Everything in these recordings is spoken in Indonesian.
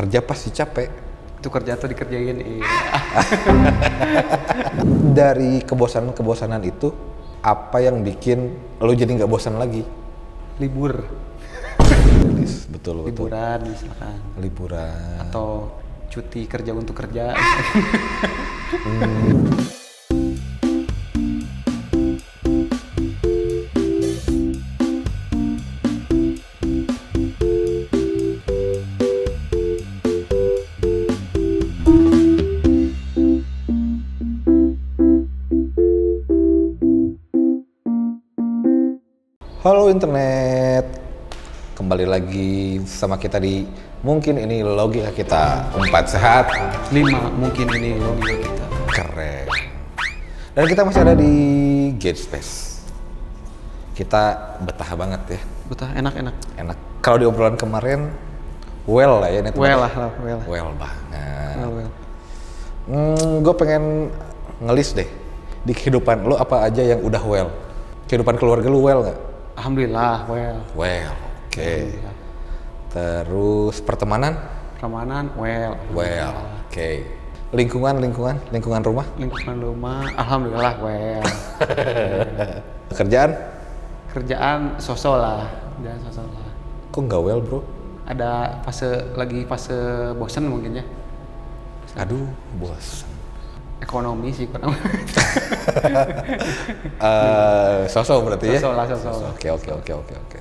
Kerja pasti capek. Itu kerja tuh dikerjain, iya. Dari kebosanan-kebosanan itu, apa yang bikin lo jadi nggak bosan lagi? Libur, Betul. liburan misalkan. Liburan. Atau cuti kerja untuk kerja. Halo internet, kembali lagi sama kita di mungkin ini logika kita 4 sehat 5 mungkin ini logika kita. keren. Dan kita masih ada di Gate Space. Kita betah banget ya, Betah, enak-enak. enak. Kalau di obrolan kemarin, well lah ya net. Well lah. Well banget. Well. Gue pengen ngelis deh di kehidupan lo apa aja yang udah well. Kehidupan keluarga lu well nggak? Alhamdulillah, well. Well, oke. Alhamdulillah. Terus pertemanan? Ramadan, well. Well, oke. Lingkungan rumah? Lingkungan rumah, alhamdulillah, well. Kerjaan? Kerjaan sosok lah, jangan sosok lah. Kok nggak well bro? Ada fase bosan mungkin ya. Aduh, bos. Ekonomi sih kurang. Sosok berarti ya? Sosok lah, sosok. Oke.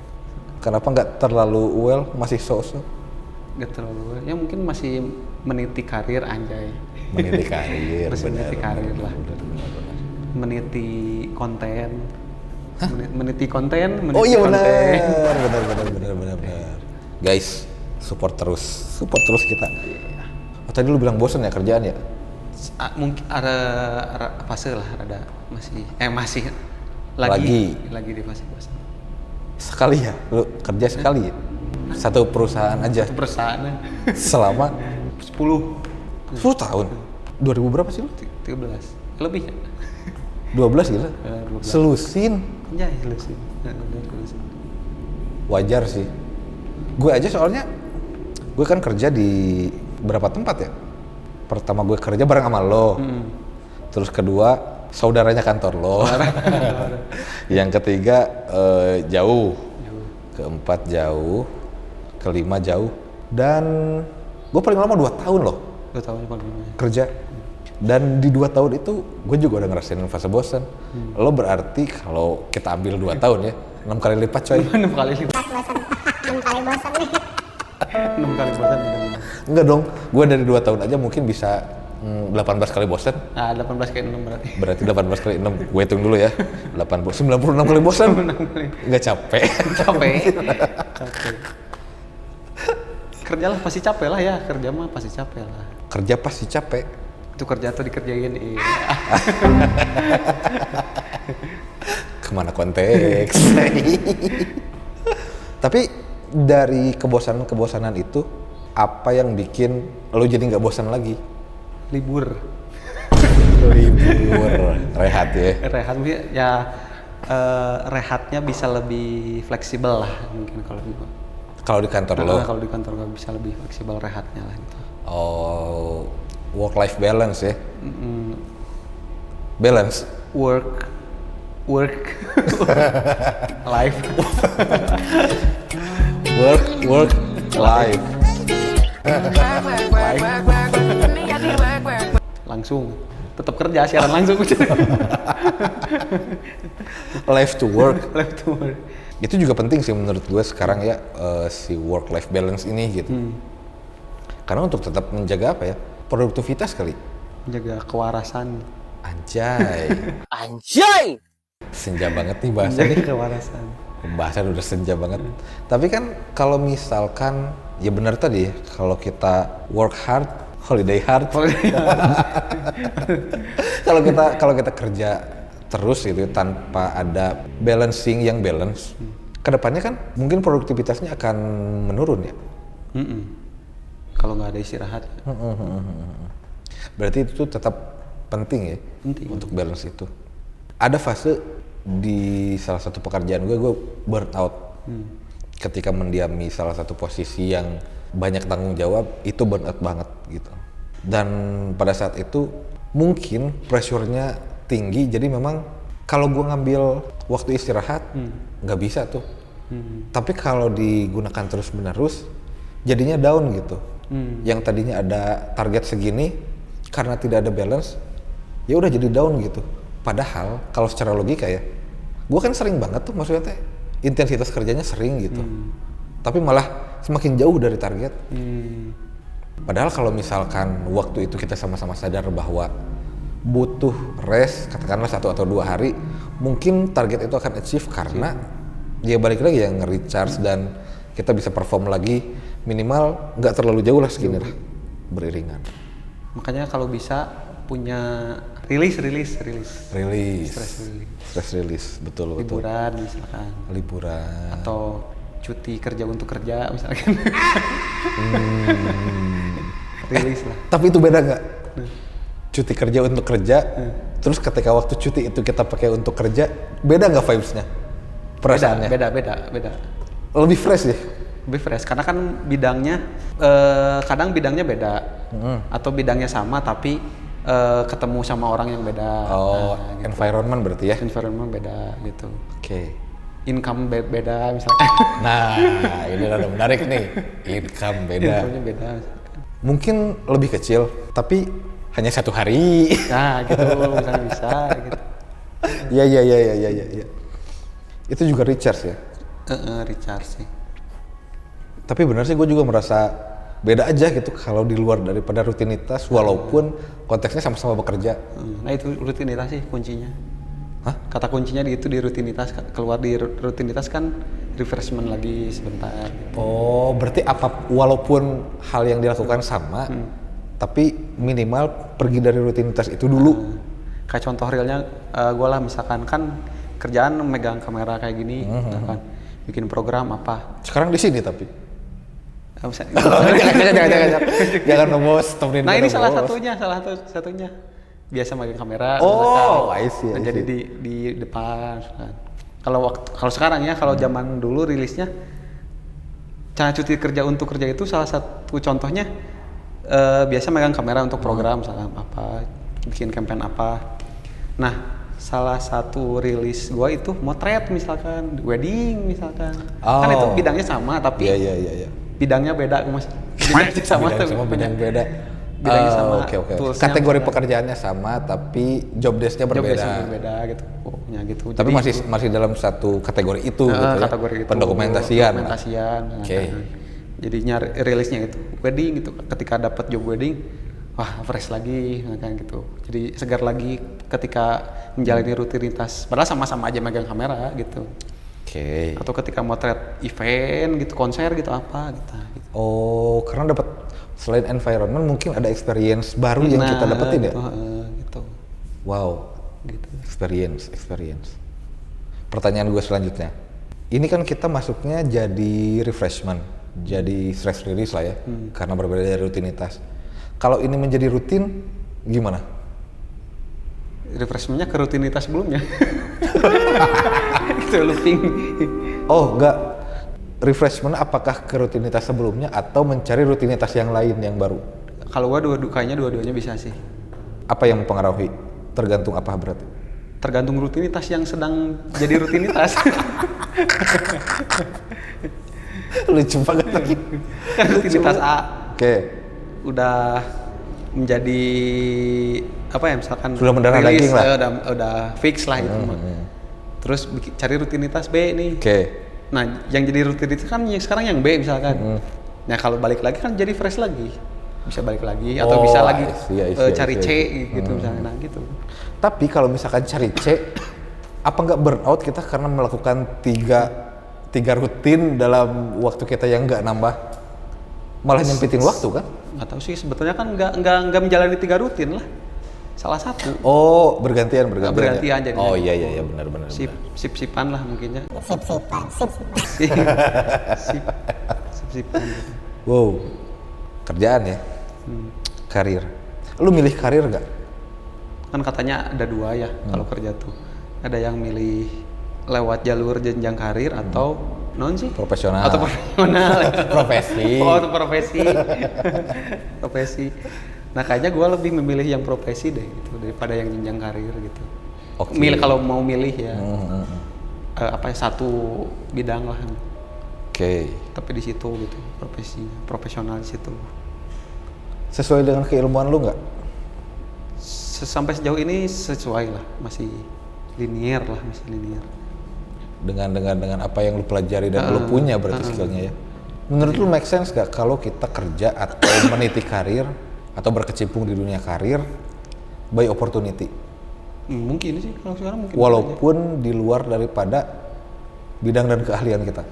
Kenapa nggak terlalu well, masih sosok? Gak terlalu. Ya mungkin masih meniti karir anjay. Meniti karir. Masih meniti karir lah. Benar. Meniti konten. Meniti konten. Oh iya konten. benar. Guys, support terus kita. Oh, tadi lu bilang bosan ya kerjaan ya? Mungkin ada fase lah, ada masih lagi di fase bosan. Sekali ya? Lu kerja sekali ya? Satu perusahaan aja? Satu perusahaan Selama 10 tahun? 2000 berapa sih lu? 13 lebih ya? 12 gila? 12. Selusin? Ya, selusin. Wajar sih. Gue aja soalnya, gue kan kerja di berapa tempat ya? Pertama gue kerja bareng sama lo. Terus kedua, saudaranya kantor lo. Yang ketiga, jauh. Keempat jauh. Kelima jauh. Dan gue paling lama 2 tahun loh 2 tahun paling lama. kerja. Dan di 2 tahun itu gue juga udah ngerasain fase bosan. Lo berarti kalau kita ambil 2 tahun ya, 6 kali lipat coy. 6 kali lipat. 6 kali bosan nih. 6 kali bosan. Enggak dong, gue dari 2 tahun aja mungkin bisa 18 kali bosan. Nah, 18 kali 6 berarti. Berarti 18 kali 6, gue hitung dulu ya. 96 kali bosan. Nggak capek. Capek. Kerjalah pasti capek lah ya, kerja mah pasti capek lah. Kerja pasti capek. Itu kerja tuh dikerjain, iya. Kemana konteks? Tapi dari kebosanan itu, apa yang bikin lo jadi nggak bosan lagi? Libur, Rehat ya. rehat ya, rehatnya bisa lebih fleksibel lah mungkin kalau di gua. Kalau di kantor lo? Kalau di kantor gua bisa lebih fleksibel rehatnya lah gitu. Oh, work-life balance ya? Balance? Work, life. Work, life. Langsung, tetap kerja siaran langsung. Life to work. Life to work. Itu juga penting sih menurut gue sekarang ya, si work-life balance ini gitu. Karena untuk tetap menjaga apa ya, produktivitas kali. Menjaga kewarasan. Anjay! Senja banget nih bahasa Menjaga nih. kewarasan. Pembahasan udah senja banget. Tapi kan kalau misalkan, ya benar tadi ya, kalau kita work hard, holiday hard. Kalau kita kerja terus gitu tanpa ada balancing yang balance, kedepannya kan mungkin produktivitasnya akan menurun ya. Kalau nggak ada istirahat. Berarti itu tetap penting ya, Penting. untuk balance itu. Ada fase di salah satu pekerjaan gue burn out. Ketika mendiami salah satu posisi yang banyak tanggung jawab, itu burnout banget gitu. Dan pada saat itu mungkin pressure-nya tinggi, jadi memang kalau gue ngambil waktu istirahat nggak bisa tuh. Tapi kalau digunakan terus-menerus jadinya down gitu. Yang tadinya ada target segini karena tidak ada balance, ya udah jadi down gitu. Padahal kalau secara logika ya, gue kan sering banget tuh, maksudnya teh intensitas kerjanya sering gitu. Tapi malah semakin jauh dari target. Padahal kalau misalkan waktu itu kita sama-sama sadar bahwa butuh rest, katakanlah 1 atau 2 hari, mungkin target itu akan achieve karena dia balik lagi ya nge-recharge dan kita bisa perform lagi, minimal nggak terlalu jauh lah segini lah, beriringan. Makanya kalau bisa punya rilis. Stress release, betul. Liburan misalkan. Liburan. Atau cuti kerja untuk kerja misalkan. Rilis lah. Tapi itu beda nggak? Cuti kerja untuk kerja, terus ketika waktu cuti itu kita pakai untuk kerja, beda nggak vibes-nya? Perasaannya? Beda. Lebih fresh ya? Lebih fresh, karena kan bidangnya, kadang bidangnya beda. Atau bidangnya sama tapi ketemu sama orang yang beda. Oh, gitu. environment berarti ya? Environment beda gitu. Oke. Income beda misalkan. Nah, ini rada menarik nih. Income beda. Income-nya beda misalkan. Mungkin lebih kecil, tapi hanya 1 hari. Nah gitu, misalnya bisa gitu. Iya. Itu juga recharge ya? Recharge sih. Tapi benar sih, gue juga merasa beda aja gitu kalau di luar daripada rutinitas, walaupun konteksnya sama-sama bekerja. Nah itu rutinitas sih kuncinya. Hah? Kata kuncinya di rutinitas, keluar di rutinitas kan refreshment lagi sebentar. Oh, berarti walaupun hal yang dilakukan sama, tapi minimal pergi dari rutinitas itu dulu. Kayak contoh realnya, gue lah misalkan kan kerjaan megang kamera kayak gini, kan bikin program apa. Sekarang di sini tapi. Jangan ngebos, temenin. Nah ini salah satunya. Biasa megang kamera. Oh, I see. Jadi di depan. Kalau sekarang ya, kalau zaman dulu rilisnya, cara cuti kerja untuk kerja itu salah satu contohnya biasa megang kamera untuk program, misalnya apa, bikin campaign apa. Nah, salah satu rilis gua itu motret misalkan, wedding misalkan. Kan itu bidangnya sama tapi Iya. bidangnya beda, Mas. Bidangnya sama tapi bidang beda. Bidangnya sama. Oke. Kategori pekerjaannya sama tapi job desk-nya berbeda. Job desk-nya berbeda gitu. Pokoknya gitu. Tapi masih dalam satu kategori itu gitu ya. Kategori itu. Pendokumentasian. Oke. Jadinya rilisnya itu wedding gitu. Ketika dapat job wedding, wah fresh lagi kan gitu. Jadi segar lagi ketika menjalani rutinitas. Padahal sama-sama aja megang kamera gitu. Oke. Atau ketika motret event gitu, konser gitu apa gitu. Oh, karena dapat selain environment mungkin ada experience baru yang kita dapetin ya? Gitu. Wow. Gitu. Experience. Pertanyaan gue selanjutnya. Ini kan kita masuknya jadi refreshment, jadi stress release lah ya, karena berbeda dari rutinitas. Kalau ini menjadi rutin, gimana? Refreshment-nya ke rutinitas sebelumnya. Itu looping. Oh, enggak. Refreshment apakah ke rutinitas sebelumnya atau mencari rutinitas yang lain yang baru? Kalau gua kayaknya dua-duanya bisa sih. Apa yang mempengaruhi? Tergantung apa berarti? Tergantung rutinitas yang sedang jadi rutinitas. Lucu banget lagi. Kan rutinitas A. Oke. Udah menjadi apa ya, misalkan sudah mendarah daging lah. Udah fix lah gitu. Terus cari rutinitas B nih. Oke. Nah, yang jadi rutinitas kan yang sekarang yang B misalkan. Nah, kalau balik lagi kan jadi fresh lagi. Bisa balik lagi atau bisa lagi cari C gitu misalnya. Nah, gitu. Tapi kalau misalkan cari C, apa nggak burnout kita karena melakukan tiga rutin dalam waktu kita yang nggak nambah, malah nyempitin waktu kan? Nggak tahu sih, sebetulnya kan nggak menjalani 3 rutin lah, salah satu. Oh, bergantian ya? Jadinya. Oh iya benar. Sip-sipan lah mungkinnya. Sip-sipan gitu. Wow, kerjaan ya, karir. Lu milih karir nggak? Kan katanya ada 2 ya kalau kerja tuh. Ada yang milih lewat jalur jenjang karir atau non sih? Profesional. Atau profesional? Profesi. Oh, itu profesi. Profesi. Nah kayaknya gue lebih memilih yang profesi deh gitu daripada yang jenjang karir gitu. Oke. Milih kalau mau milih ya apa ya, satu bidang lah. Oke. Tapi di situ gitu profesinya, profesional di situ. Sesuai dengan keilmuan lu nggak? Sampai sejauh ini sesuai lah, masih linear lah, masih linear. Dengan apa yang lu pelajari dan lu punya berarti skillnya ya. Menurut lu make sense gak kalau kita kerja atau meniti karir atau berkecimpung di dunia karir by opportunity? Mungkin sih kalau sekarang mungkin. Walaupun di luar daripada bidang dan keahlian kita.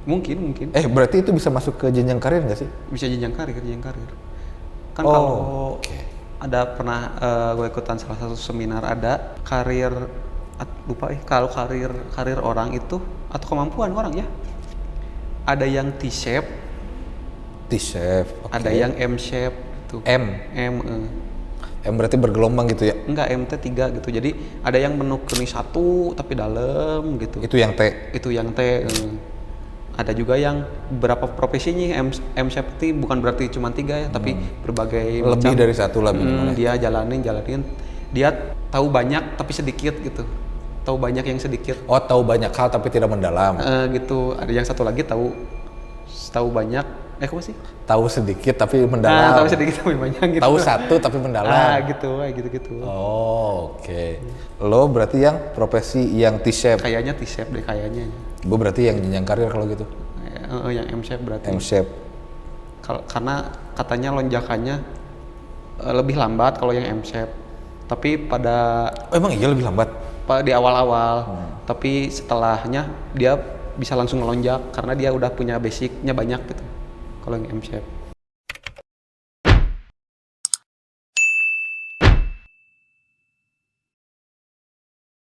Mungkin. Berarti itu bisa masuk ke jenjang karir nggak sih? Bisa jenjang karir. Kan kalau ada pernah gue ikutan salah satu seminar ada karir kalau karir orang itu atau kemampuan orang ya. Ada yang T-shape, okay. Ada yang M-shape gitu. M berarti bergelombang gitu ya? Enggak, MT 3 gitu. Jadi ada yang menekuni satu tapi dalam gitu. Itu yang T. Ada juga yang berapa profesinya M-shape itu bukan berarti cuma 3 ya, tapi berbagai lebih macam. dari satu lah Dia jalanin. Dia tahu banyak tapi sedikit gitu. Tahu banyak yang sedikit. Oh, tahu banyak hal tapi tidak mendalam. Gitu. Ada yang satu lagi tahu banyak. Apa sih? Tahu sedikit tapi mendalam. Tahu sedikit tapi banyak gitu. Tahu satu tapi mendalam. Gitu. Oh, oke. Lo berarti yang profesi yang T-shape. Kayaknya T-shape deh kayaknya. Gue berarti yang jenjang karir kalau gitu. Yang M-shape berarti. M-shape. Karena katanya lonjakannya lebih lambat kalau yang M-shape. Tapi pada emang iya lebih lambat? Di awal-awal. Tapi setelahnya dia bisa langsung melonjak karena dia udah punya basicnya banyak gitu. Kalau yang M-shape.